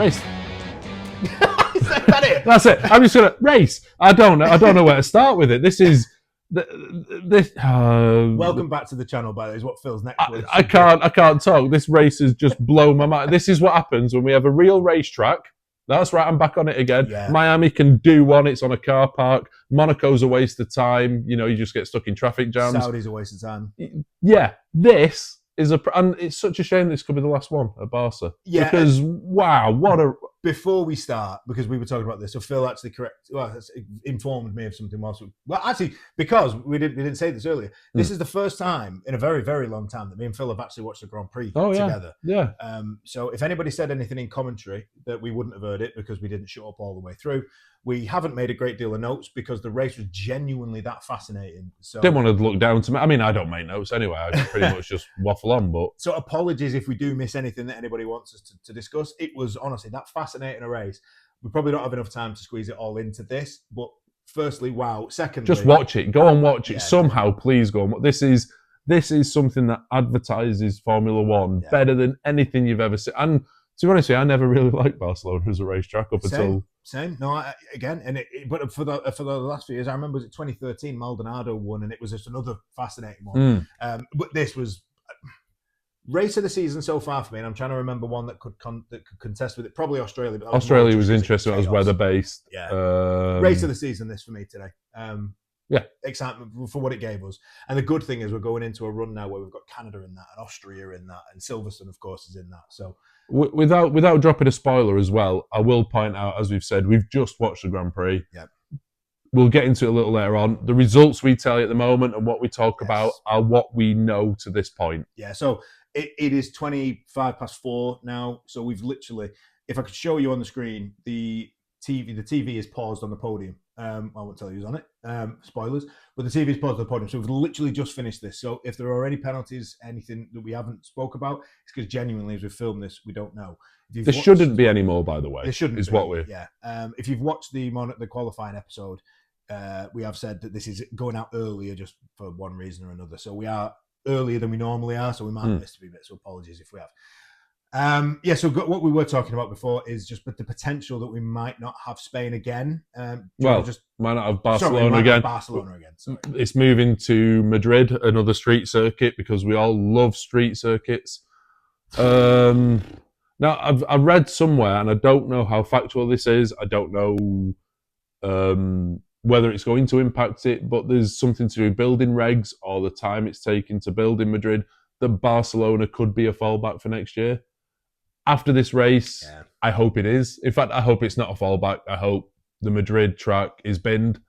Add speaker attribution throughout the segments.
Speaker 1: Race.
Speaker 2: Is that it?
Speaker 1: That's it. I'm just gonna race. I don't know where to start with it. This is this.
Speaker 2: Welcome back to the channel, by the way. Is what Phil's next word.
Speaker 1: I can't talk. This race has just blown my mind. This is what happens when we have a real racetrack. That's right. I'm back on it again.
Speaker 2: Yeah.
Speaker 1: Miami can do one. It's on a car park. Monaco's a waste of time. You know, you just get stuck in traffic jams.
Speaker 2: Saudi's a waste of time.
Speaker 1: Yeah, this is and it's such a shame this could be the last one at Barca.
Speaker 2: Yeah,
Speaker 1: because wow, what a.
Speaker 2: Before we start, because we were talking about this, so Phil actually informed me of something actually, because we didn't say this earlier, this is the first time in a very, very long time that me and Phil have actually watched the Grand Prix together.
Speaker 1: Yeah.
Speaker 2: So if anybody said anything in commentary that we wouldn't have heard it because we didn't shut up all the way through, we haven't made a great deal of notes because the race was genuinely that fascinating. So
Speaker 1: didn't want to look down to me. I mean, I don't make notes anyway. I pretty much just waffle on. But
Speaker 2: so apologies if we do miss anything that anybody wants us to discuss. It was honestly that fascinating a race. We probably don't have enough time to squeeze it all into this. But firstly, wow. Secondly,
Speaker 1: just watch it. Go and watch it somehow. Please go. This is something that advertises Formula One better than anything you've ever seen. And to be honest with you, I never really liked Barcelona as a racetrack until.
Speaker 2: Same. No, but for the last few years, I remember it was 2013, Maldonado won, and it was just another fascinating one. But this was race of the season so far for me, and I'm trying to remember one that could contest with it. Probably Australia. But
Speaker 1: Australia was interesting. It was weather based.
Speaker 2: Yeah. Race of the season, this for me today. Excitement for what it gave us. And the good thing is we're going into a run now where we've got Canada in that, and Austria in that, and Silverstone, of course, is in that. So.
Speaker 1: Without dropping a spoiler as well, I will point out, as we've said, we've just watched the Grand Prix.
Speaker 2: Yep.
Speaker 1: We'll get into it a little later on. The results we tell you at the moment and what we talk about are what we know to this point.
Speaker 2: Yeah, so it is 4:25 now. So we've literally, if I could show you on the screen, the TV is paused on the podium. I won't tell you who's on it, spoilers, but the TV is paused on the podium. So we've literally just finished this. So if there are any penalties, anything that we haven't spoke about, it's because genuinely, as we film this, we don't know.
Speaker 1: There shouldn't be any more, by the way.
Speaker 2: There shouldn't
Speaker 1: is
Speaker 2: be,
Speaker 1: what we're.
Speaker 2: Yeah. If you've watched the qualifying episode, we have said that this is going out earlier just for one reason or another. So we are earlier than we normally are, so we might have missed a bit. So apologies if we have. So what we were talking about before is just the potential that we might not have Spain again.
Speaker 1: Might not have Barcelona again.
Speaker 2: Sorry.
Speaker 1: It's moving to Madrid, another street circuit, because we all love street circuits. Now, I've read somewhere, and I don't know how factual this is. I don't know whether it's going to impact it, but there's something to do with building regs or the time it's taken to build in Madrid, that Barcelona could be a fallback for next year. After this race, I hope it is. In fact, I hope it's not a fallback. I hope the Madrid track is binned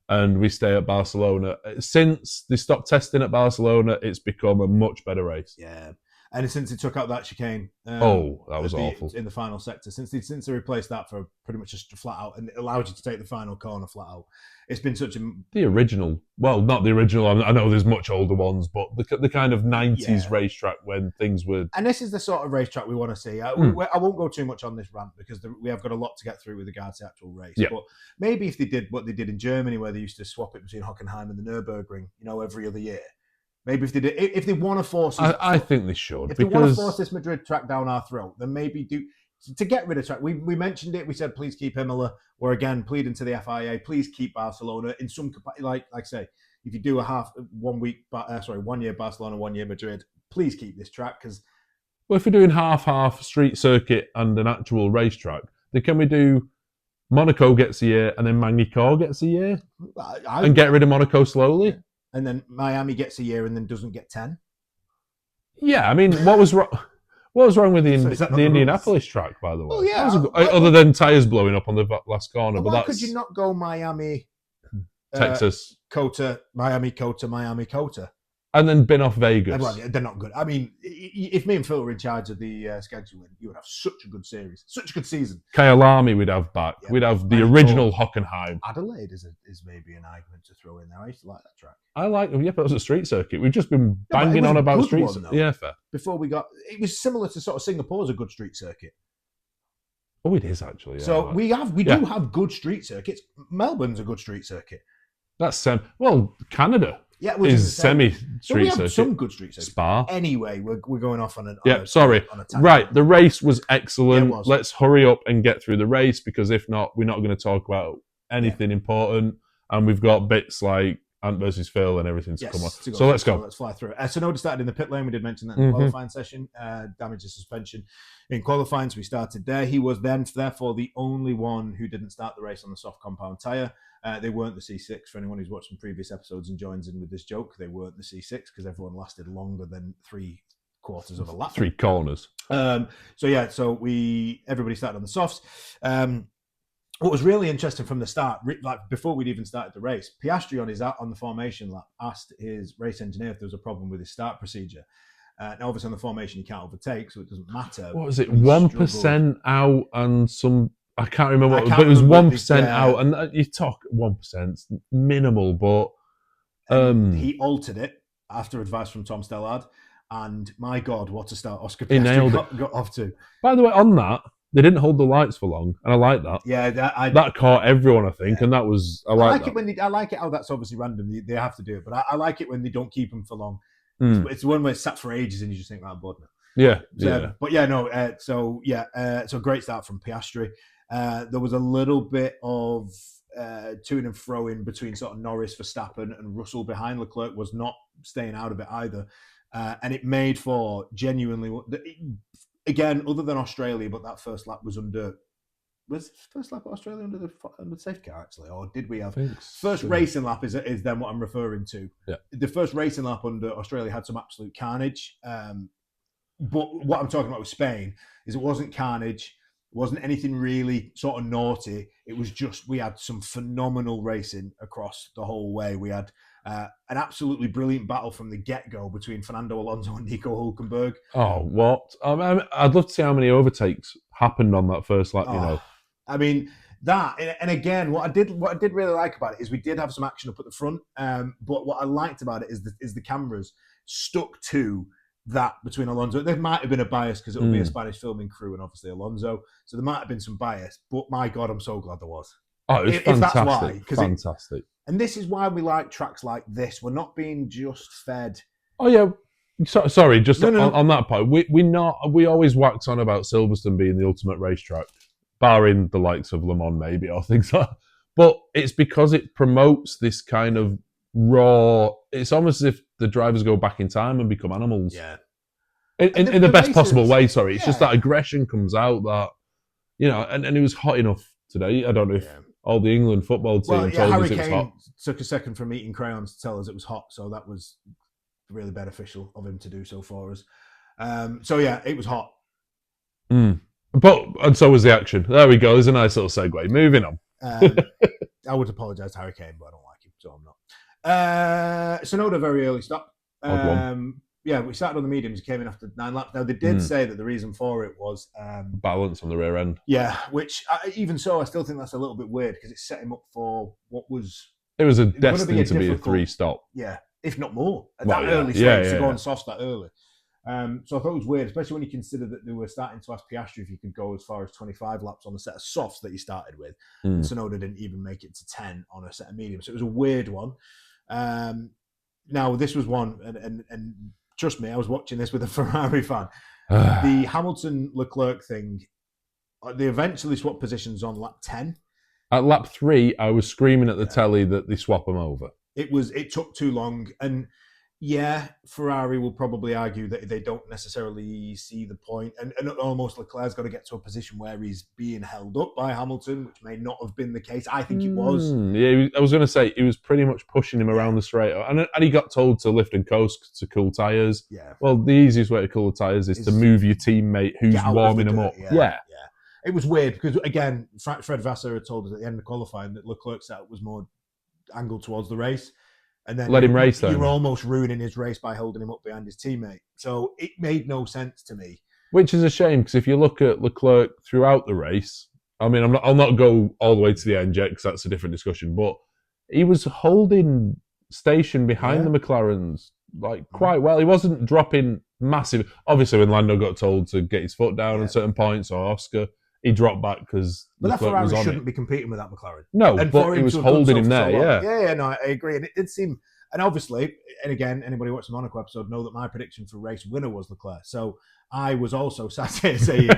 Speaker 1: and we stay at Barcelona. Since they stopped testing at Barcelona, it's become a much better race.
Speaker 2: Yeah. And since they took out that chicane,
Speaker 1: that was awful
Speaker 2: in the final sector. Since they replaced that for pretty much just flat out, and it allowed you to take the final corner flat out. It's been such a
Speaker 1: the original. Well, not the original. I know there's much older ones, but the kind of 90s racetrack when things were.
Speaker 2: And this is the sort of racetrack we want to see. I won't go too much on this rant because we have got a lot to get through with regards to the actual race.
Speaker 1: Yeah.
Speaker 2: But maybe if they did what they did in Germany, where they used to swap it between Hockenheim and the Nürburgring, every other year. Maybe if they did, if they want to force,
Speaker 1: I think they should.
Speaker 2: If they want to force this Madrid track down our throat, then maybe to get rid of track. We mentioned it. We said please keep Imola. We're again pleading to the FIA. Please keep Barcelona in some like I say. If you do a 1 year Barcelona, 1 year Madrid, please keep this track because.
Speaker 1: Well, if we're doing half street circuit and an actual racetrack, then can we do Monaco gets a year and then Magny-Cours gets a year and get rid of Monaco slowly?
Speaker 2: Yeah. And then Miami gets a year and then doesn't get 10.
Speaker 1: Yeah, I mean, what was wrong? What was wrong with the Indianapolis track, by the way?
Speaker 2: Well, yeah,
Speaker 1: other than tyres blowing up on the last corner.
Speaker 2: Why could you not go Miami,
Speaker 1: Texas,
Speaker 2: Cota, Miami, Cota, Miami, Cota?
Speaker 1: And then bin off Vegas.
Speaker 2: Well, they're not good. I mean, if me and Phil were in charge of the scheduling, you would have such a good series, such a good season.
Speaker 1: Kyalami we'd have back. Yeah, we'd have the original Hockenheim.
Speaker 2: Adelaide is maybe an argument to throw in there. I used to like that track.
Speaker 1: I like them. Yeah, but it was a street circuit. We've just been banging on about streets. Yeah, fair.
Speaker 2: Before we got, it was similar to sort of Singapore's a good street circuit.
Speaker 1: Oh, it is actually. Yeah,
Speaker 2: so we do have good street circuits. Melbourne's a good street circuit.
Speaker 1: That's Canada.
Speaker 2: Yeah, which
Speaker 1: is semi
Speaker 2: so we
Speaker 1: street
Speaker 2: have
Speaker 1: circuit.
Speaker 2: some good street circuits.
Speaker 1: Spa.
Speaker 2: Anyway, we're going off on
Speaker 1: Sorry.
Speaker 2: On a
Speaker 1: Right, the race was excellent.
Speaker 2: Yeah, it was.
Speaker 1: Let's hurry up and get through the race because if not, we're not going to talk about anything important. And we've got bits like Ant versus Phil and everything to come on. So let's go.
Speaker 2: Let's fly through it. Sonoda started in the pit lane. We did mention that in the qualifying session. Damage to suspension in qualifying, so we started there. He was then, therefore, the only one who didn't start the race on the soft compound tyre. They weren't the C6. For anyone who's watched some previous episodes and joins in with this joke, they weren't the C6 because everyone lasted longer than 3/4 of a lap.
Speaker 1: 3 corners.
Speaker 2: So everybody started on the softs. What was really interesting from the start, like before we'd even started the race, Piastri on the formation lap asked his race engineer if there was a problem with his start procedure. Now, obviously, on the formation, you can't overtake, so it doesn't matter.
Speaker 1: What was it? 1% out and some. I can't remember what, but it was 1% out, and you talk 1%, minimal, but
Speaker 2: he altered it after advice from Tom Stellard, and my God, what a start Oscar Piastri got off to.
Speaker 1: By the way, on that, they didn't hold the lights for long, and I like that.
Speaker 2: Yeah,
Speaker 1: that caught everyone, I think, and that was I like that.
Speaker 2: I like it how that's obviously random. They have to do it, but I like it when they don't keep them for long. It's the one where it's sat for ages, and you just think, "Oh, bored now."
Speaker 1: Yeah.
Speaker 2: So great start from Piastri. There was a little bit of to and fro in between sort of Norris, Verstappen, and Russell behind. Leclerc was not staying out of it either, and it made for genuinely. Again, other than Australia, but that first lap was under. Was first lap at Australia under the safety car actually, or did we have first racing lap? Is then what I'm referring to?
Speaker 1: Yeah.
Speaker 2: The first racing lap under Australia had some absolute carnage. But what I'm talking about with Spain is it wasn't carnage, it wasn't anything really sort of naughty. It was just we had some phenomenal racing across the whole way. We had an absolutely brilliant battle from the get-go between Fernando Alonso and Nico Hülkenberg.
Speaker 1: Oh, what? I'd love to see how many overtakes happened on that first lap. You know,
Speaker 2: I mean that, and again, what I did really like about it is we did have some action up at the front. But what I liked about it is the cameras stuck to that between Alonso. There might have been a bias because it will be a Spanish filming crew and obviously Alonso, so there might have been some bias. But my God, I'm so glad there was.
Speaker 1: Oh, it was fantastic. Fantastic.
Speaker 2: And this is why we like tracks like this. We're not being just fed.
Speaker 1: Oh yeah. Sorry, just on that point, we always wax on about Silverstone being the ultimate racetrack, barring the likes of Le Mans maybe or things like that. But it's because it promotes this kind of raw. It's almost as if the drivers go back in time and become animals.
Speaker 2: Yeah.
Speaker 1: In the best possible way. Sorry, it's just that aggression comes out. That and it was hot enough today. I don't know if all the England football team told us it was hot.
Speaker 2: Took a second from eating crayons to tell us it was hot, so that was really beneficial of him to do so for us. It was hot.
Speaker 1: And so was the action. There we go. There's a nice little segue. Moving on.
Speaker 2: I would apologise to Harry Kane, but I don't like him, so I'm not. Sonoda very early stop. We started on the mediums. Came in after 9 laps. Now they did say that the reason for it was
Speaker 1: balance on the rear end.
Speaker 2: Yeah, which even so, I still think that's a little bit weird because it set him up for what was.
Speaker 1: It was destined to be a 3-stop.
Speaker 2: Yeah, if not more at that early stage to go on softs that early. So I thought it was weird, especially when you consider that they were starting to ask Piastri if you could go as far as 25 laps on a set of softs that he started with. And Sonoda didn't even make it to 10 on a set of mediums. So it was a weird one. Now, this was one, and trust me, I was watching this with a Ferrari fan. The Hamilton-Leclerc thing, they eventually swapped positions on lap 10.
Speaker 1: At lap 3, I was screaming at the telly that they swap them over.
Speaker 2: It took too long, and Ferrari will probably argue that they don't necessarily see the point, and almost Leclerc's got to get to a position where he's being held up by Hamilton, which may not have been the case. I think it was.
Speaker 1: Yeah, I was going to say he was pretty much pushing him around the straight, and he got told to lift and coast to cool tyres.
Speaker 2: Yeah.
Speaker 1: Well, the easiest way to cool the tyres is to move your teammate who's warming them up. Yeah.
Speaker 2: It was weird because, again, Fred Vasseur had told us at the end of qualifying that Leclerc's setup was more angled towards the race. And then
Speaker 1: let him race then.
Speaker 2: You're almost ruining his race by holding him up behind his teammate. So it made no sense to me.
Speaker 1: Which is a shame, because if you look at Leclerc throughout the race, I mean, I'll not go all the way to the end yet, because that's a different discussion, but he was holding station behind the McLarens quite well. He wasn't dropping massive. Obviously, when Lando got told to get his foot down at certain points, or Oscar, he dropped back because
Speaker 2: that Ferrari shouldn't be competing with that McLaren.
Speaker 1: No, but he was holding him there.
Speaker 2: No, I agree. And it did seem And obviously, and again, anybody watching the Monaco episode know that my prediction for race winner was Leclerc. So I was also sat here saying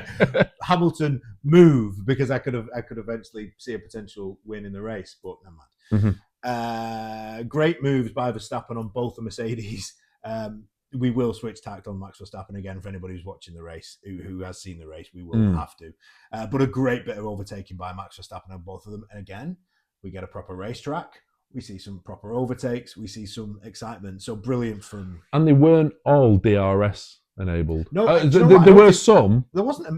Speaker 2: Hamilton move, because I could eventually see a potential win in the race, but never mind. Great moves by Verstappen on both the Mercedes. We will switch tact on Max Verstappen again for anybody who's watching the race, who has seen the race. We will have to. But a great bit of overtaking by Max Verstappen on both of them. And again, we get a proper racetrack. We see some proper overtakes. We see some excitement. So brilliant from...
Speaker 1: And they weren't all DRS enabled.
Speaker 2: No,
Speaker 1: there were some.
Speaker 2: There wasn't.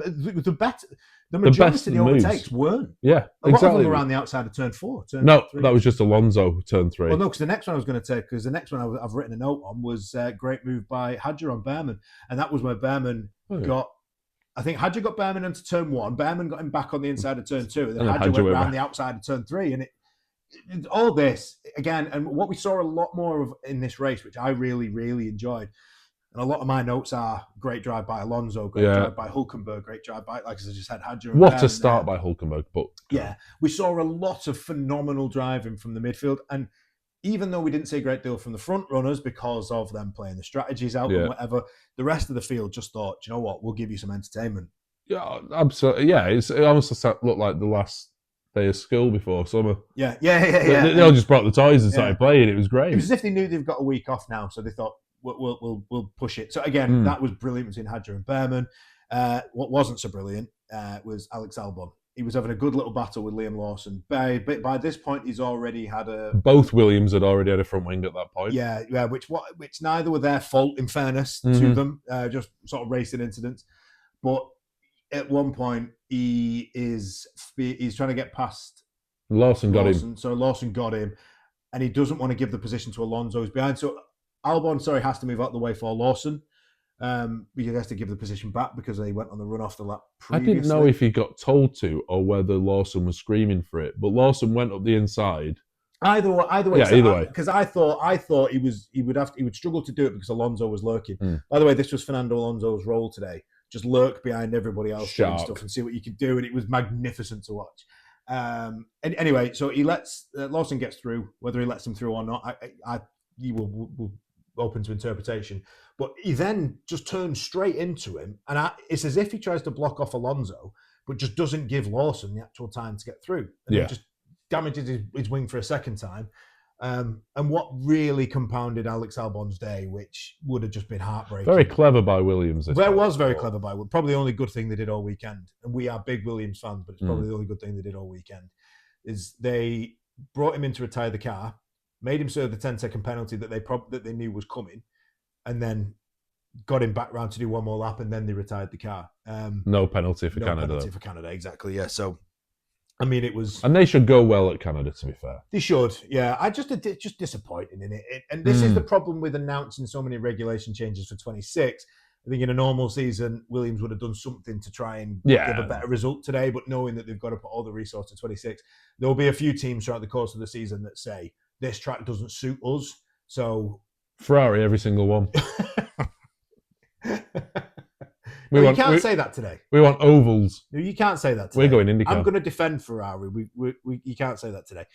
Speaker 2: The majority of the overtakes weren't.
Speaker 1: Yeah,
Speaker 2: a lot of them around the outside of turn 4.
Speaker 1: No, 3. That was just Alonso, turn 3.
Speaker 2: Well, no, because the next one I was going to take, because the next one I've written a note on was great move by Hadjar on Behrman. And that was where Behrman got... I think Hadjar got Behrman into turn 1. Behrman got him back on the inside of turn 2. And then Hadjar went around the outside of turn 3. And all this, again, and what we saw a lot more of in this race, which I really, really enjoyed, and a lot of my notes are great drive by Alonso, great drive by Hülkenberg, great drive by, like I just said, Hadjar.
Speaker 1: What a start by Hülkenberg. But
Speaker 2: yeah, we saw a lot of phenomenal driving from the midfield. And even though we didn't see a great deal from the front runners because of them playing the strategies out and whatever, the rest of the field just thought, you know what, we'll give you some entertainment.
Speaker 1: Yeah, absolutely. Yeah, it almost looked like the last day of school before summer.
Speaker 2: Yeah.
Speaker 1: They all just brought the toys and started playing. It was great.
Speaker 2: It was as if they knew they've got a week off now, so they thought, we'll push it. So again, that was brilliant between Hadjar and Behrman. What wasn't so brilliant was Alex Albon. He was having a good little battle with Liam Lawson. By this point, he's already had
Speaker 1: both Williams had already had a front wing at that point.
Speaker 2: Yeah, which neither were their fault, in fairness to them. Just sort of racing incidents. But at one point, he's trying to get past
Speaker 1: Lawson. Got him.
Speaker 2: So Lawson got him, and he doesn't want to give the position to Alonso, who's behind. So Albon, has to move out the way for Lawson. He has to give the position back because they went on the run off the lap previously.
Speaker 1: I didn't know if he got told to or whether Lawson was screaming for it, but Lawson went up the inside.
Speaker 2: Either way.
Speaker 1: Yeah, either way.
Speaker 2: Because I thought he would struggle to do it because Alonso was lurking. By the way, this was Fernando Alonso's role today. Just lurk behind everybody else doing stuff and see what you could do, and it was magnificent to watch. And anyway, so he lets Lawson gets through. Whether he lets him through or not, he will open to interpretation. But he then just turns straight into him, and it's as if he tries to block off Alonso, but just doesn't give Lawson the actual time to get through. And he just damages his wing for a second time. And what really compounded Alex Albon's day, which would have just been heartbreaking.
Speaker 1: Very clever by Williams.
Speaker 2: Well, it was very clever by Williams. Probably the only good thing they did all weekend. And we are big Williams fans, but it's probably the only good thing they did all weekend. Is they brought him in to retire the car, made him serve the 10-second penalty that they knew was coming, and then got him back round to do one more lap, and then they retired the car.
Speaker 1: No penalty for Canada.
Speaker 2: No penalty for Canada, exactly. Yeah. So, I mean, it was,
Speaker 1: and they should go well at Canada. To be fair,
Speaker 2: they should. Yeah, just disappointing in it. And this is the problem with announcing so many regulation changes for 26. I think in a normal season, Williams would have done something to try and give a better result today. But knowing that they've got to put all the resource to 26, there will be a few teams throughout the course of the season that say this track doesn't suit us. So
Speaker 1: Ferrari, every single one.
Speaker 2: You can't say that today.
Speaker 1: We want ovals.
Speaker 2: No, you can't say that today.
Speaker 1: We're going IndyCar.
Speaker 2: I'm going to defend Ferrari. You can't say that today.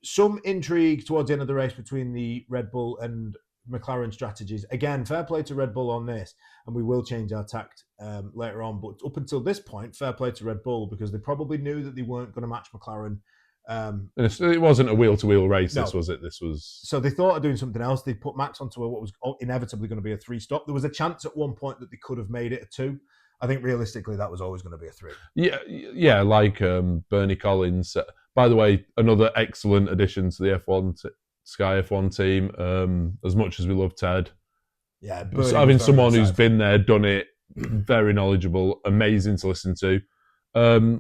Speaker 2: Some intrigue towards the end of the race between the Red Bull and McLaren strategies. Again, fair play to Red Bull on this, and we will change our tact later on. But up until this point, fair play to Red Bull, because they probably knew that they weren't going to match McLaren.
Speaker 1: It wasn't a wheel-to-wheel race, no. This was it. This was...
Speaker 2: So they thought of doing something else. They put Max onto what was inevitably going to be a 3-stop. There was a chance at one point that they could have made it a 2. I think realistically that was always going to be a 3.
Speaker 1: Yeah, like Bernie Collins. By the way, another excellent addition to the Sky F1 team. As much as we love Ted, having someone who's been there, done it, very knowledgeable, amazing to listen to.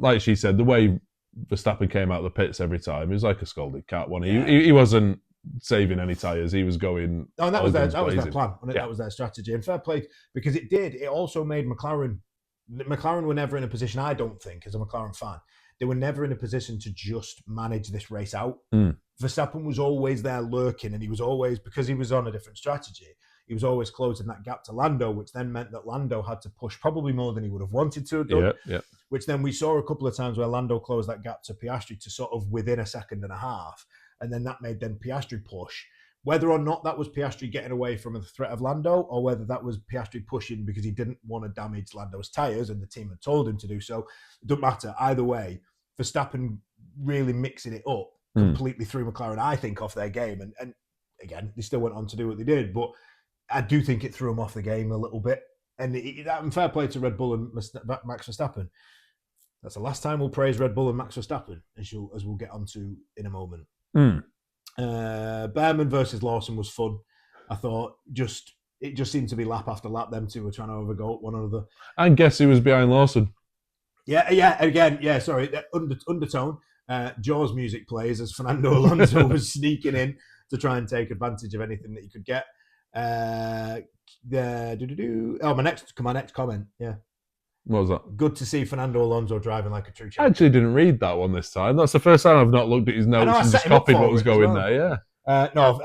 Speaker 1: Like she said, the way Verstappen came out of the pits every time, he was like a scolded cat. He wasn't saving any tyres. He was going.
Speaker 2: Oh, that was their plan. That was their strategy, and fair play, because it also made McLaren. McLaren were never in a position, I don't think, as a McLaren fan, they were never in a position to just manage this race out. Verstappen was always there lurking, and he was always, because he was on a different strategy, he was always closing that gap to Lando, which then meant that Lando had to push probably more than he would have wanted to have done. Which then we saw a couple of times where Lando closed that gap to Piastri to sort of within a second and a half. And then that made then Piastri push, Whether or not that was Piastri getting away from the threat of Lando, or whether that was Piastri pushing because he didn't want to damage Lando's tyres and the team had told him to do so, it doesn't matter. Either way, Verstappen really mixing it up completely threw McLaren, I think, off their game. And again, they still went on to do what they did, but I do think it threw them off the game a little bit. And fair play to Red Bull and Max Verstappen. That's the last time we'll praise Red Bull and Max Verstappen, as we'll get onto in a moment. Behrman versus Lawson was fun. I thought it just seemed to be lap after lap. Them two were trying to overgo one another.
Speaker 1: And guess who was behind Lawson?
Speaker 2: Sorry, undertone. Jaws music plays as Fernando Alonso was sneaking in to try and take advantage of anything that he could get. My next comment. Yeah.
Speaker 1: What was that?
Speaker 2: Good to see Fernando Alonso driving like a true
Speaker 1: I
Speaker 2: champion.
Speaker 1: actually didn't read that one this time. That's the first time I've not looked at his notes and just copied what was going there. Yeah.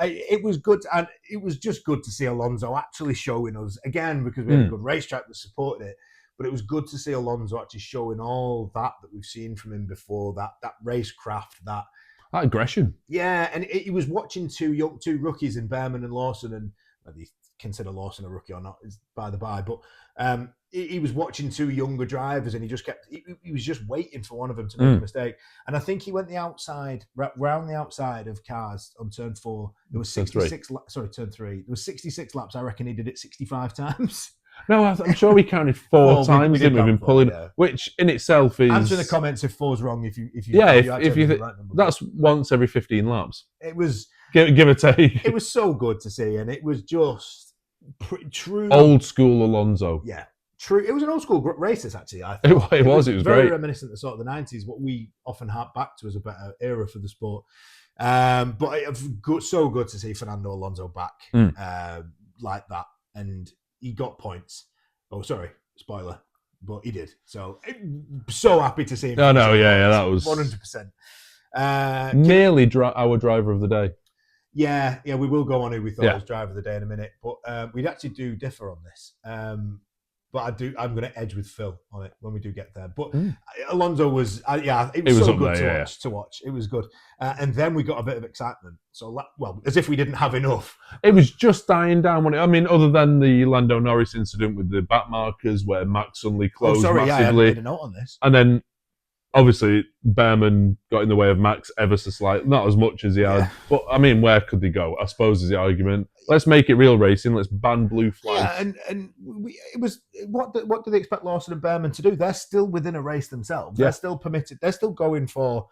Speaker 2: It was good, and it was just good to see Alonso actually showing us again, because we had a good racetrack that supported it. But it was good to see Alonso actually showing all that we've seen from him before, that racecraft, that
Speaker 1: aggression.
Speaker 2: Yeah, and he was watching two rookies in Behrman and Lawson, and whether you consider Lawson a rookie or not is by the by. But he was watching two younger drivers, and he just kept. He was just waiting for one of them to make a mistake. And I think he went round the outside of cars on turn 4. There was 66. Turn 3. There was 66 laps. I reckon he did it 65 times.
Speaker 1: No, I'm sure we counted 4 times with him pulling, which in itself is.
Speaker 2: Answer in the comments if 4's wrong. If you
Speaker 1: that's once every 15 laps.
Speaker 2: It was
Speaker 1: give or take.
Speaker 2: It was so good to see, and it was just true
Speaker 1: old school Alonso.
Speaker 2: Yeah, true. It was an old school race. Actually, I thought
Speaker 1: it was
Speaker 2: very
Speaker 1: great.
Speaker 2: reminiscent of sort of the 90s. What we often hark back to as a better era for the sport. But it's so good to see Fernando Alonso back like that, and he got points. Oh, sorry, spoiler, but he did. So happy to see him.
Speaker 1: That was
Speaker 2: 100%.
Speaker 1: Nearly our driver of the day.
Speaker 2: Yeah, we will go on who we thought was driver of the day in a minute, but we'd actually do differ on this. But I'm going to edge with Phil on it when we do get there. But Alonso was, it was so good to watch. It was good. And then we got a bit of excitement. So, as if we didn't have enough.
Speaker 1: It was just dying down. Other than the Lando Norris incident with the back markers where Max suddenly closed massively.
Speaker 2: I made a note on this.
Speaker 1: And then, obviously, Behrman got in the way of Max ever so slightly. Not as much as he had. But, where could they go? I suppose is the argument. Let's make it real racing. Let's ban blue flags.
Speaker 2: Yeah, it was what do they expect Lawson and Behrman to do? They're still within a race themselves. They're still permitted. They're still going for,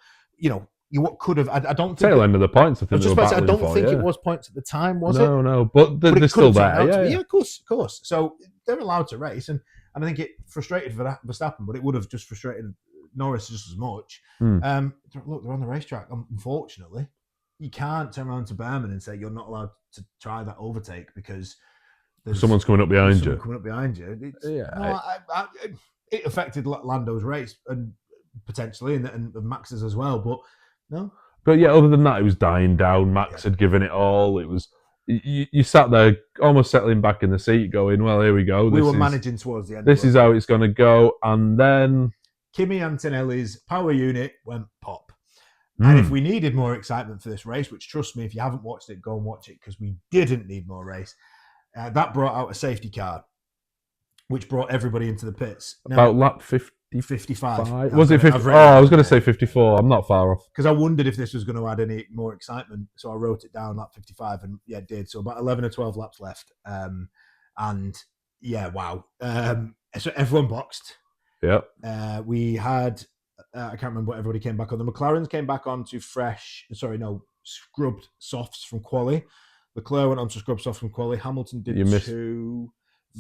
Speaker 2: what could have. I don't think
Speaker 1: tail end of the points. I think
Speaker 2: I don't think it was points at the time, was it?
Speaker 1: No, but they're still there.
Speaker 2: Yeah, of course. So they're allowed to race, and I think it frustrated Verstappen, but it would have just frustrated Norris just as much. Look, they're on the racetrack. Unfortunately, you can't turn around to Behrman and say you're not allowed to try that overtake because
Speaker 1: someone's coming up behind you.
Speaker 2: It affected Lando's race and potentially and Max's as well, but no.
Speaker 1: But other than that, it was dying down. Max had given it all. It was you sat there almost settling back in the seat, going, "Well, here we go."
Speaker 2: We were managing towards the end.
Speaker 1: This is how it's going to go, and then
Speaker 2: Kimi Antonelli's power unit went pop. And if we needed more excitement for this race, which trust me, if you haven't watched it, go and watch it because we didn't need more race. That brought out a safety car, which brought everybody into the pits.
Speaker 1: Now, about lap
Speaker 2: 55.
Speaker 1: Was it 50? I was going to say 54. I'm not far off.
Speaker 2: Because I wondered if this was going to add any more excitement. So I wrote it down, lap 55, and it did. So about 11 or 12 laps left. Wow. So everyone boxed.
Speaker 1: Yeah.
Speaker 2: We had... I can't remember what everybody came back on. The McLarens came back on to scrubbed softs from quali. Leclerc went on to scrub softs from quali. Hamilton did two.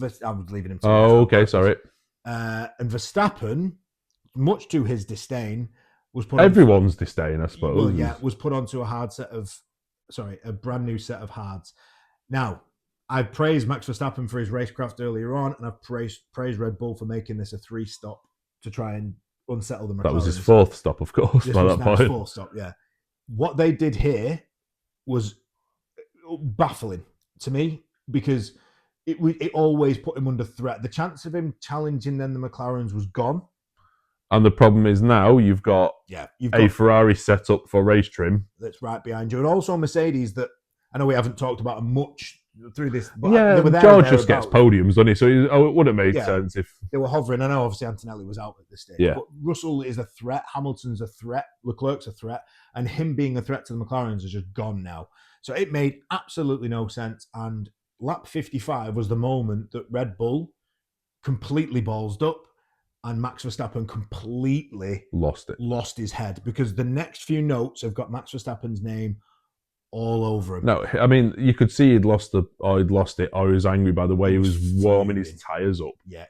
Speaker 2: I was leaving him.
Speaker 1: Oh, okay, sorry.
Speaker 2: And Verstappen, much to his disdain, was put.
Speaker 1: Everyone's disdain, I suppose.
Speaker 2: Well, was put onto a brand new set of hards. Now, I praised Max Verstappen for his racecraft earlier on, and I've praised Red Bull for making this a 3-stop to try and unsettle the McLarens.
Speaker 1: That was his 4th stop, of course, by that point.
Speaker 2: 4th stop, yeah. What they did here was baffling to me because it always put him under threat. The chance of him challenging then the McLarens was gone.
Speaker 1: And the problem is now you've got a Ferrari set up for race trim.
Speaker 2: That's right behind you. And also Mercedes that I know we haven't talked about them much through this, but
Speaker 1: Yeah,
Speaker 2: they were there.
Speaker 1: George just gets podiums, doesn't he? So it would have made
Speaker 2: Yeah.
Speaker 1: sense if
Speaker 2: they were hovering. I know obviously Antonelli was out at this stage,
Speaker 1: Yeah.
Speaker 2: but Russell is a threat. Hamilton's a threat. Leclerc's a threat, and him being a threat to the McLarens is just gone now. So it made absolutely no sense. And lap 55 was the moment that Red Bull completely ballsed up, and Max Verstappen completely lost his head, because the next few notes have got Max Verstappen's name all over him.
Speaker 1: No, I mean, you could see he'd lost it, or he was angry by the way he was warming his tyres up.
Speaker 2: Yeah,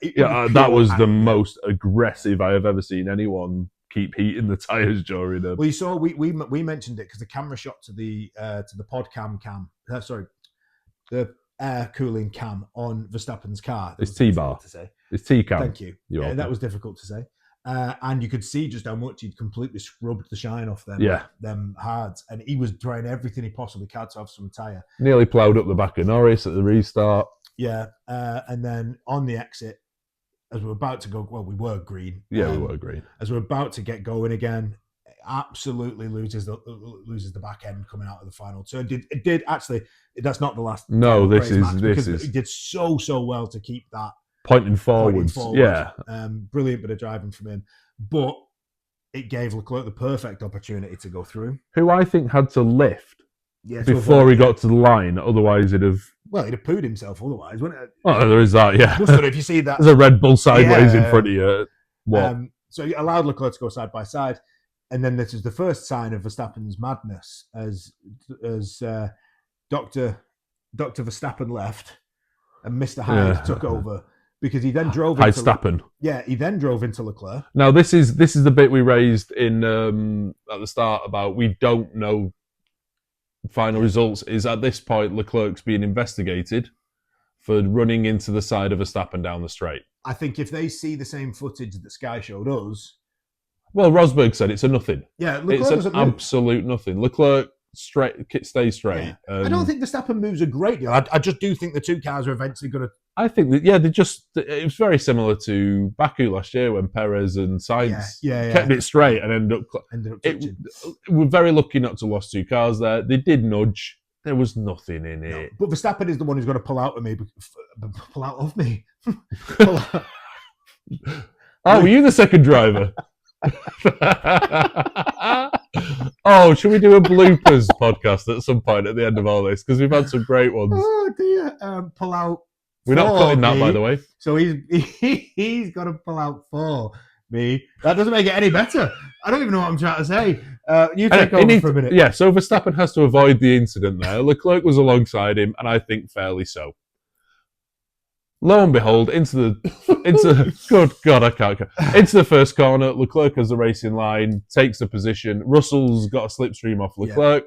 Speaker 1: that was the most aggressive I have ever seen anyone keep heating the tyres during them.
Speaker 2: Well, you saw we mentioned it because the camera shot to the pod cam, the air cooling cam on Verstappen's car.
Speaker 1: It's T-bar. It's T-cam.
Speaker 2: Thank you. That was difficult to say. And you could see just how much he'd completely scrubbed the shine off them hards. And he was trying everything he possibly could to have some tyre.
Speaker 1: Nearly ploughed up the back of Norris at the restart.
Speaker 2: Yeah. And then on the exit, as we're about to go, well, we were green.
Speaker 1: Yeah, we were green.
Speaker 2: As we're about to get going again, absolutely loses the back end coming out of the final turn. It did actually. That's not the last.
Speaker 1: No, this is.
Speaker 2: He did so well to keep that
Speaker 1: pointing forwards. Yeah,
Speaker 2: brilliant bit of driving from him, but it gave Leclerc the perfect opportunity to go through.
Speaker 1: Who I think had to lift before he got to the line. Otherwise, he'd have
Speaker 2: pooed himself. Otherwise, wouldn't it?
Speaker 1: Oh, there is that. Yeah,
Speaker 2: if you see that,
Speaker 1: there's a Red Bull sideways in front of you. What?
Speaker 2: So he allowed Leclerc to go side by side. And then this is the first sign of Verstappen's madness as Dr. Verstappen left and Mr. Hyde took over, because he then drove into
Speaker 1: Stappen.
Speaker 2: Yeah, he then drove into Leclerc.
Speaker 1: Now this is the bit we raised in at the start about we don't know final results. Is at this point Leclerc's being investigated for running into the side of Verstappen down the straight.
Speaker 2: I think if they see the same footage that Sky showed us.
Speaker 1: Well, Rosberg said it's a nothing.
Speaker 2: Yeah, Leclerc
Speaker 1: it's an absolute nothing. Leclerc stays straight.
Speaker 2: Yeah. I don't think Verstappen moves a great deal. I just do think the two cars are eventually going to.
Speaker 1: I think that it was very similar to Baku last year when Perez and Sainz kept it straight and ended up touching. We're very lucky not to lose two cars there. They did nudge. There was nothing in it.
Speaker 2: But Verstappen is the one who's going to pull out of me.
Speaker 1: Oh, were you the second driver? Oh, should we do a bloopers podcast at some point at the end of all this? Because we've had some great ones.
Speaker 2: Oh dear! Pull out.
Speaker 1: We're not cutting that, by the way.
Speaker 2: So he's got to pull out for me. That doesn't make it any better. I don't even know what I'm trying to say. You take over for a minute.
Speaker 1: Yeah. So Verstappen has to avoid the incident there. Leclerc was alongside him, and I think fairly so. Lo and behold, into good God, I can't. Into the first corner, Leclerc has the racing line, takes the position. Russell's got a slipstream off Leclerc,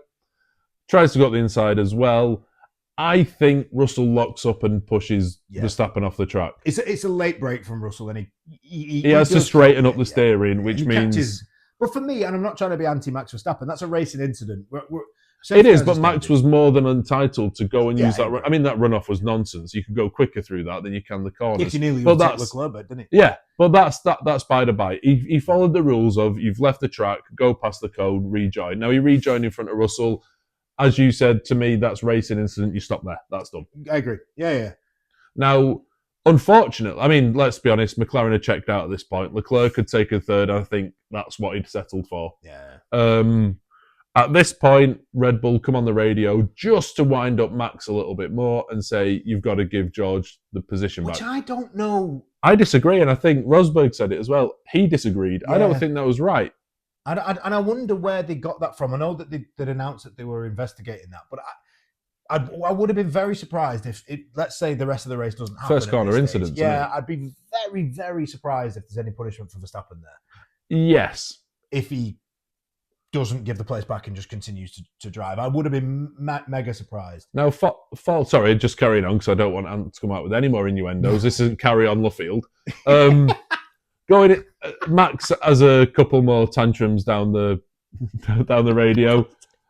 Speaker 1: tries to go up the inside as well. I think Russell locks up and pushes Verstappen off the track.
Speaker 2: It's a late break from Russell, and he
Speaker 1: has to straighten up the steering, which means.
Speaker 2: Catches, but for me, and I'm not trying to be anti-Max Verstappen, that's a racing incident.
Speaker 1: It is, but Max was more than entitled to go and use that. I mean, that runoff was nonsense. You could go quicker through that than you can the corners.
Speaker 2: If you nearly overtook Leclerc, didn't he?
Speaker 1: Yeah, but that's by the by. He followed the rules of you've left the track, go past the cone, rejoin. Now he rejoined in front of Russell. As you said to me, that's racing incident. You stop there. That's done.
Speaker 2: I agree. Yeah.
Speaker 1: Now, unfortunately, I mean, let's be honest, McLaren had checked out at this point. Leclerc had taken third. I think that's what he'd settled for.
Speaker 2: Yeah.
Speaker 1: At this point, Red Bull come on the radio just to wind up Max a little bit more and say, you've got to give George the position back.
Speaker 2: Which I don't know.
Speaker 1: I disagree, and I think Rosberg said it as well. He disagreed. Yeah. I don't think that was right.
Speaker 2: And I wonder where they got that from. I know that they'd announced that they were investigating that, but I would have been very surprised if, let's say, the rest of the race doesn't happen.
Speaker 1: First corner incident.
Speaker 2: Yeah, I'd be very, very surprised if there's any punishment for Verstappen there.
Speaker 1: Yes.
Speaker 2: If he doesn't give the place back and just continues to drive. I would have been mega surprised.
Speaker 1: Now, sorry, just carrying on because I don't want Ant to come out with any more innuendos. This isn't Carry On Luffield. Max has a couple more tantrums down the radio,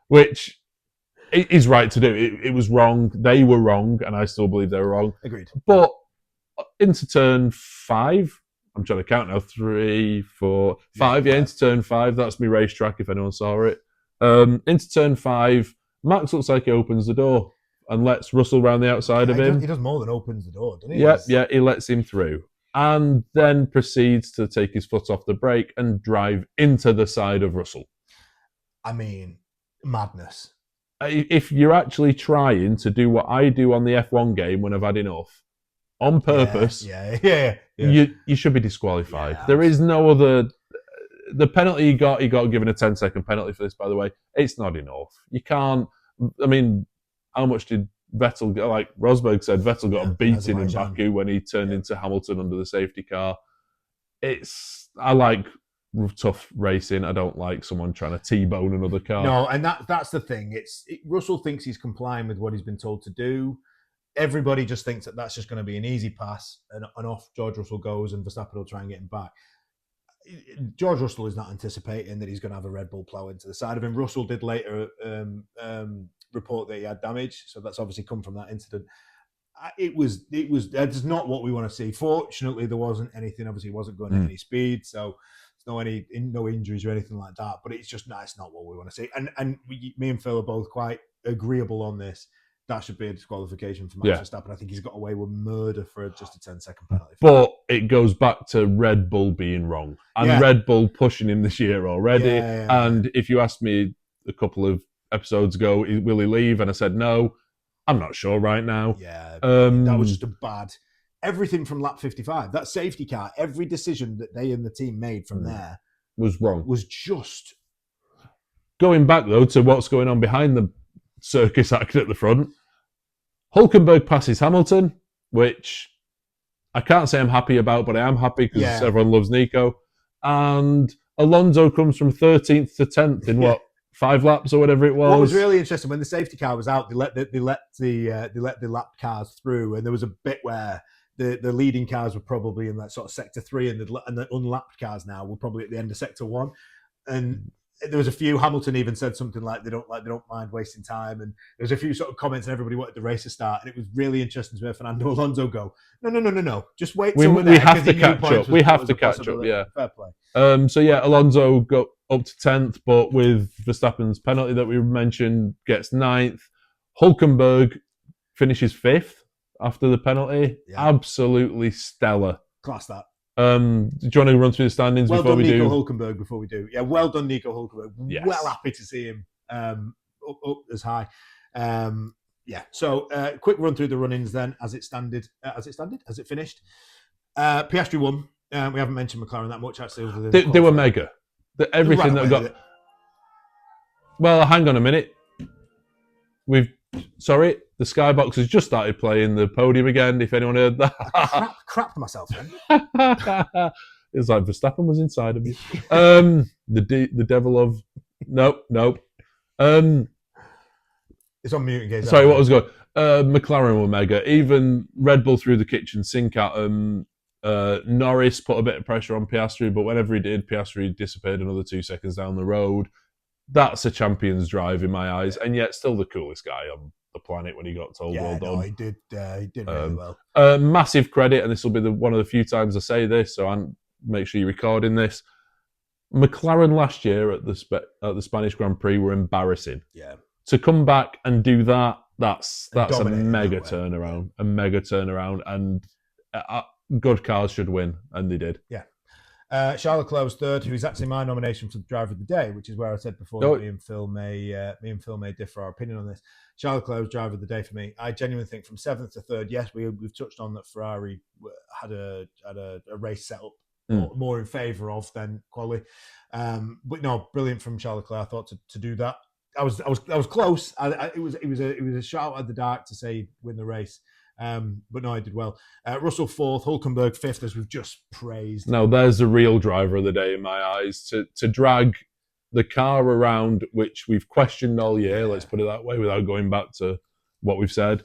Speaker 1: which is right to do. It was wrong. They were wrong, and I still believe they were wrong.
Speaker 2: Agreed.
Speaker 1: But into turn 5, I'm trying to count now. 3, 4, 5. Yeah, into turn 5. That's my racetrack. If anyone saw it, into turn 5, Max looks like he opens the door and lets Russell round the outside of him.
Speaker 2: He does more than opens the door, doesn't he?
Speaker 1: Yeah, he lets him through. And then proceeds to take his foot off the brake and drive into the side of Russell.
Speaker 2: I mean, madness.
Speaker 1: If you're actually trying to do what I do on the F1 game when I've had enough, on purpose, you should be disqualified.
Speaker 2: Yeah,
Speaker 1: there is no other. The penalty he got given a 10-second penalty for this, by the way. It's not enough. You can't. I mean, how much did Vettel get? Like Rosberg said, Vettel got a beating in Baku when he turned into Hamilton under the safety car. I like tough racing. I don't like someone trying to T-bone another car.
Speaker 2: No, and that's the thing. Russell thinks he's complying with what he's been told to do. Everybody just thinks that that's just going to be an easy pass, and off George Russell goes, and Verstappen will try and get him back. George Russell is not anticipating that he's going to have a Red Bull plow into the side of him. Russell did later report that he had damage, so that's obviously come from that incident. That's not what we want to see. Fortunately, there wasn't anything. Obviously, he wasn't going at any speed, so there's no injuries or anything like that. But it's just it's not what we want to see. And me and Phil are both quite agreeable on this. That should be a disqualification for Max Verstappen. I think he's got away with murder for just a 10-second penalty.
Speaker 1: But it goes back to Red Bull being wrong and Red Bull pushing him this year already. And if you asked me a couple of episodes ago, will he leave? And I said no. I'm not sure right now.
Speaker 2: Yeah, that was just a bad. Everything from lap 55, that safety car, every decision that they and the team made from there
Speaker 1: was wrong.
Speaker 2: Was just
Speaker 1: going back though to what's going on behind the circus act at the front. Hulkenberg passes Hamilton, which I can't say I'm happy about, but I am happy because everyone loves Nico. And Alonso comes from 13th to 10th in 5 laps or whatever it was.
Speaker 2: What was really interesting when the safety car was out, they let the lap cars through, and there was a bit where the leading cars were probably in that sort of sector 3, and the unlapped cars now were probably at the end of sector 1, and there was a few. Hamilton even said something like they don't mind wasting time, and there was a few sort of comments, and everybody wanted the race to start, and it was really interesting to hear Fernando Alonso go, no, just wait till we're there.
Speaker 1: We have to catch up. We have to catch up. Yeah,
Speaker 2: fair play.
Speaker 1: Alonso got up to 10th, but with Verstappen's penalty that we mentioned, gets 9th. Hulkenberg finishes 5th after the penalty. Yeah. Absolutely stellar.
Speaker 2: Class that.
Speaker 1: Do you want to run through the standings before we do?
Speaker 2: Well done, Nico Hulkenberg, before we do. Yeah, well done, Nico Hulkenberg. Yes. Well happy to see him up as high. So quick run through the run-ins then, as it finished. Piastri won. We haven't mentioned McLaren that much, actually.
Speaker 1: They were mega. Everything that got... Well, hang on a minute. The Skybox has just started playing the podium again, if anyone heard that.
Speaker 2: I crapped myself then.
Speaker 1: It's like Verstappen was inside of me. The devil of... Nope.
Speaker 2: It's on mute in case...
Speaker 1: Sorry, what was going... McLaren were mega. Even Red Bull threw the kitchen sink at them. Norris put a bit of pressure on Piastri, but whenever he did, Piastri disappeared another 2 seconds down the road. That's a champion's drive in my eyes, and yet still the coolest guy on the planet when he got told well done.
Speaker 2: He did really well.
Speaker 1: Massive credit, and this will be one of the few times I say this, so make sure you're recording this. McLaren last year at the Spanish Grand Prix were embarrassing.
Speaker 2: Yeah.
Speaker 1: To come back and do that's a mega turnaround. A mega turnaround, and good cars should win, and they did.
Speaker 2: Yeah. Charles Leclerc was third, who is actually my nomination for the driver of the day, which is where I said before that me and Phil may differ our opinion on this. Charles Leclerc was driver of the day for me. I genuinely think from 7th to 3rd, yes, we've touched on that Ferrari had a race set up more in favour of than quali. But no, brilliant from Charles Leclerc. I thought to do that. I was close. It was a shout at the dark to say win the race. But no, I did well. Russell 4th, Hulkenberg 5th, as we've just praised.
Speaker 1: No, there's the real driver of the day in my eyes. To drag the car around, which we've questioned all year, let's put it that way, without going back to what we've said.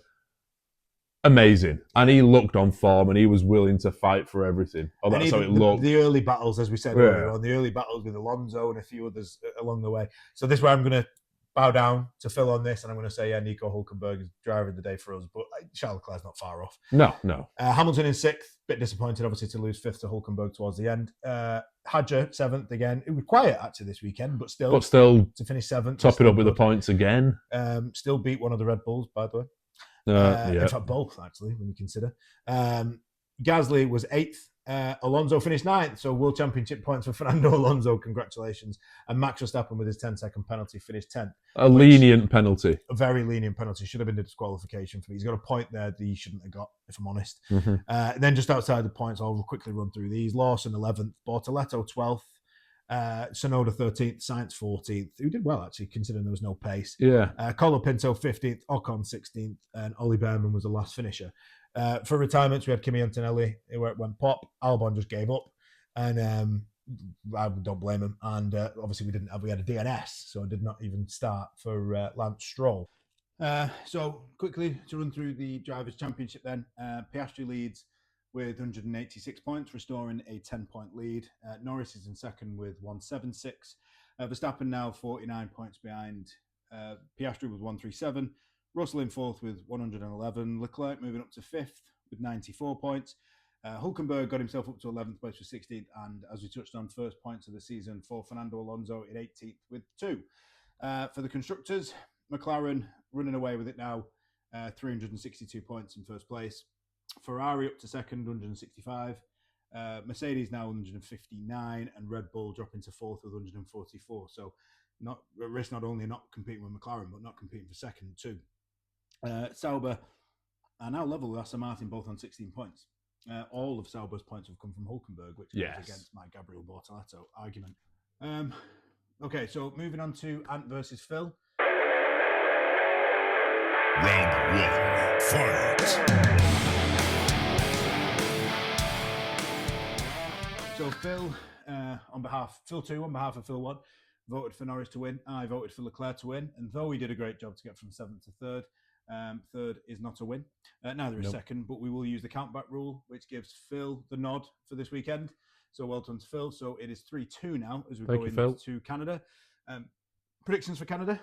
Speaker 1: Amazing. And he looked on form, and he was willing to fight for everything. Oh, that's how it looked.
Speaker 2: The early battles, as we said earlier on, the early battles with Alonso and a few others along the way. So this is where I'm going to bow down to Phil on this, and I'm going to say, yeah, Nico Hulkenberg is driver of the day for us, but Charles Leclerc's not far off.
Speaker 1: No.
Speaker 2: Hamilton in 6th, bit disappointed, obviously, to lose 5th to Hulkenberg towards the end. Hadjar 7th again. It was quiet, actually, this weekend, but still to finish 7th.
Speaker 1: Top it up with the points again.
Speaker 2: Still beat one of the Red Bulls, by the way. In fact, both, actually, when you consider. Gasly was 8th. Alonso finished 9th, so World Championship points for Fernando Alonso. Congratulations. And Max Verstappen, with his 10-second penalty, finished 10th.
Speaker 1: A lenient penalty.
Speaker 2: A very lenient penalty. Should have been a disqualification for me. He's got a point there that he shouldn't have got, if I'm honest. Then just outside the points, I'll quickly run through these. Lawson 11th, Bortoleto 12th, Sonoda 13th, Sainz 14th, who did well, actually, considering there was no pace.
Speaker 1: Yeah.
Speaker 2: Colapinto 15th, Ocon 16th, and Ollie Behrman was the last finisher. For retirements, we had Kimi Antonelli, where it went pop. Albon just gave up, and I don't blame him. And obviously, we had a DNS, so I did not even start for Lance Stroll. So quickly to run through the Drivers' Championship then. Piastri leads with 186 points, restoring a 10-point lead. Norris is in second with 176. Verstappen now 49 points behind. Piastri with 137. Russell in 4th with 111. Leclerc moving up to 5th with 94 points. Hulkenberg got himself up to 11th place with 16th. And as we touched on, first points of the season for Fernando Alonso in 18th with 2. For the constructors, McLaren running away with it now. 362 points in first place. Ferrari up to second, 165. Mercedes now 159. And Red Bull dropping to 4th with 144. So not at risk not only not competing with McLaren, but not competing for second too. Sauber are now level with Aston Martin, both on 16 points. All of Sauber's points have come from Hulkenberg, which goes against my Gabriel Bortoleto argument. Okay, so moving on to Ant versus Phil.
Speaker 3: Round 1, fight!
Speaker 2: So Phil 2 on behalf of Phil 1, voted for Norris to win. I voted for Leclerc to win, and though he did a great job to get from 7th to 3rd, third is not a win. Neither is second, but we will use the countback rule, which gives Phil the nod for this weekend. So well done to Phil. So it is 3-2 now as we go into Canada. Predictions for Canada?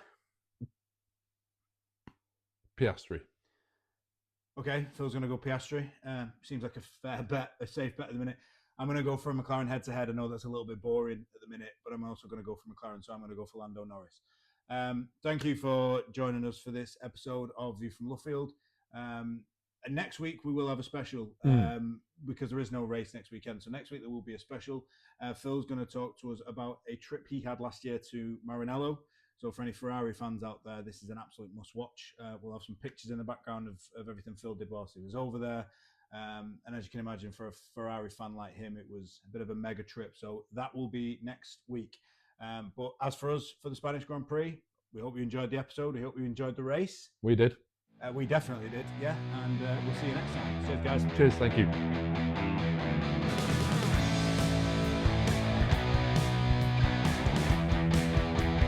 Speaker 1: Piastri.
Speaker 2: Okay, Phil's going to go Piastri. Seems like a fair bet, a safe bet at the minute. I'm going to go for McLaren head-to-head. I know that's a little bit boring at the minute, but I'm also going to go for McLaren, so I'm going to go for Lando Norris. Thank you for joining us for this episode of View from Luffield. And next week, we will have a special because there is no race next weekend. So next week, there will be a special. Phil's going to talk to us about a trip he had last year to Maranello. So for any Ferrari fans out there, this is an absolute must-watch. We'll have some pictures in the background of everything Phil did whilst he was over there. And as you can imagine, for a Ferrari fan like him, it was a bit of a mega trip. So that will be next week. But as for us, for the Spanish Grand Prix, we hope you enjoyed the episode. We hope you enjoyed the race.
Speaker 1: We did.
Speaker 2: We definitely did, yeah. And we'll see you next time. Cheers, guys.
Speaker 1: Cheers, thank you.